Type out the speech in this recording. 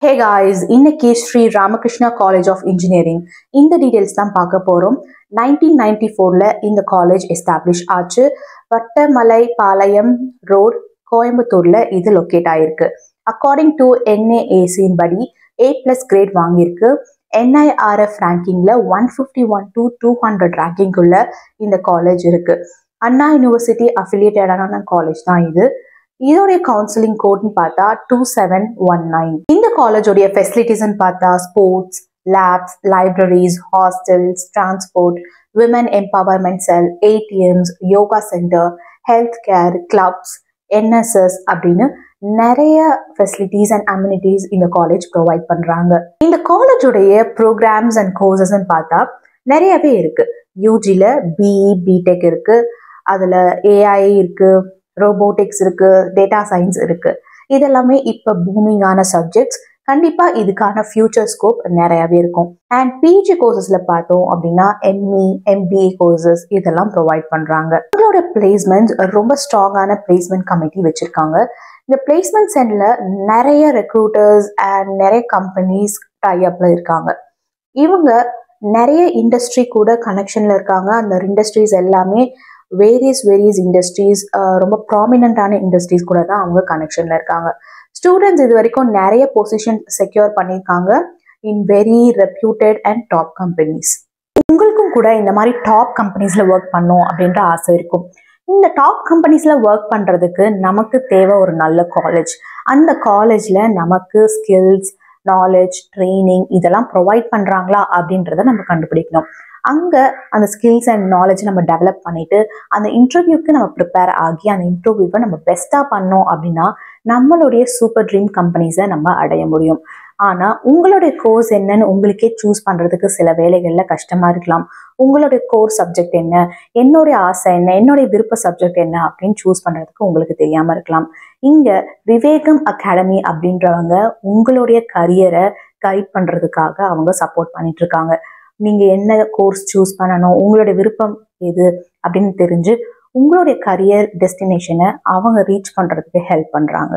Hey guys, இன்னைக்கு Sri Ramakrishna college of engineering இந்த details தான் பார்க்க போறோம். 1994ல இந்த காலேஜ் எஸ்டாப்ளிஷ் ஆச்சு. வட்டமலை பாளையம் ரோட் கோயம்புத்தூர்ல இது லொக்கேட் ஆயிருக்கு. அக்கார்டிங் டு NAAC படி A+ கிரேட் வாங்கியிருக்கு. NIRF ரேங்கிங்ல 151 to 200 ரேங்கிங்குள்ள இந்த காலேஜ் இருக்கு. அண்ணா யூனிவர்சிட்டி அஃபிலியேட்டடான காலேஜ் தான் இது. இதோடைய கவுன்சிலிங் கோட்னு பார்த்தா 2719. இந்த காலேஜோடைய ஃபெசிலிட்டிஸ்ன்னு பார்த்தா sports, labs, libraries, hostels, transport, women empowerment cell, ATMs, yoga centre, health care, clubs, NSS அப்படின்னு நிறைய ஃபெசிலிட்டிஸ் அண்ட் அம்யூனிட்டிஸ் இந்த காலேஜ் ப்ரொவைட் பண்றாங்க. இந்த காலேஜோடைய ப்ரோக்ராம்ஸ் அண்ட் கோர்சஸ்ன்னு பார்த்தா நிறையவே இருக்கு. யூஜில BE, BTech இருக்கு, அதுல AI இருக்கு, ரோபோட்டிக்ஸ் இருக்கு, டேட்டா சயின்ஸ் இருக்கு. இதெல்லாமே இப்போ பூமிங்கான சப்ஜெக்ட்ஸ். கண்டிப்பா இதுக்கான ஃபியூச்சர் ஸ்கோப் நிறையவே இருக்கும். அண்ட் PG கோர்சஸ்ல பார்த்தோம் அப்படின்னா ME, MBA கோர்சஸ் இதெல்லாம் ப்ரொவைட் பண்றாங்க. உங்களோட பிளேஸ்மெண்ட் ரொம்ப ஸ்ட்ராங்கான பிளேஸ்மெண்ட் கமிட்டி வச்சிருக்காங்க. இந்த பிளேஸ்மெண்ட் சென்டர்ல நிறைய ரெக்ரூட்டர்ஸ் அண்ட் நிறைய கம்பெனிஸ் டைஅப்ல இருக்காங்க. இவங்க நிறைய இண்டஸ்ட்ரி கூட கனெக்ஷன்ல இருக்காங்க. அந்த இண்டஸ்ட்ரீஸ் எல்லாமே வேரியஸ் இண்டஸ்ட்ரீஸ், ரொம்ப ப்ராமினண்டான இண்டஸ்ட்ரீஸ் கூட தான் அவங்க கனெக்ஷன்ல இருக்காங்க. ஸ்டூடெண்ட்ஸ் இது வரைக்கும் நிறைய பொசிஷன் செக்யூர் பண்ணியிருக்காங்க in very reputed and top companies. உங்களுக்கும் கூட இந்த மாதிரி டாப் கம்பெனிஸ்ல ஒர்க் பண்ணும் அப்படின்ற ஆசை இருக்கும். இந்த டாப் கம்பெனிஸ்ல ஒர்க் பண்றதுக்கு நமக்கு தேவை ஒரு நல்ல காலேஜ். அந்த காலேஜ்ல நமக்கு ஸ்கில்ஸ், நாலேஜ், ட்ரைனிங் இதெல்லாம் ப்ரொவைட் பண்றாங்களா அப்படின்றத நம்ம கண்டுபிடிக்கணும். அங்கே அந்த ஸ்கில்ஸ் அண்ட் நாலேஜ் நம்ம டெவலப் பண்ணிட்டு அந்த இன்டர்வியூக்கு நம்ம ப்ரிப்பேர் ஆகி அந்த இன்டர்வியூவை நம்ம பெஸ்ட்டாக பண்ணோம் அப்படின்னா நம்மளுடைய சூப்பர் ட்ரீம் கம்பெனிஸை நம்ம அடைய முடியும். ஆனால் உங்களுடைய கோர்ஸ் என்னன்னு உங்களுக்கே சூஸ் பண்ணுறதுக்கு சில வேலைகளில் கஷ்டமாக இருக்கலாம். உங்களுடைய கோர்ஸ் சப்ஜெக்ட் என்ன, என்னுடைய ஆசை என்ன, என்னுடைய விருப்ப சப்ஜெக்ட் என்ன அப்படின்னு சூஸ் பண்ணுறதுக்கு உங்களுக்கு தெரியாமல் இருக்கலாம். இங்கே விவேகம் அகாடமி அப்படின்றவங்க உங்களுடைய கரியரை கைட் பண்ணுறதுக்காக அவங்க சப்போர்ட் பண்ணிட்டு இருக்காங்க. நீங்கள் என்ன கோர்ஸ் சூஸ் பண்ணணும், உங்களுடைய விருப்பம் எது அப்படின்னு தெரிஞ்சு உங்களுடைய கரியர் டெஸ்டினேஷனை அவங்க ரீச் பண்ணுறதுக்கு ஹெல்ப் பண்ணுறாங்க.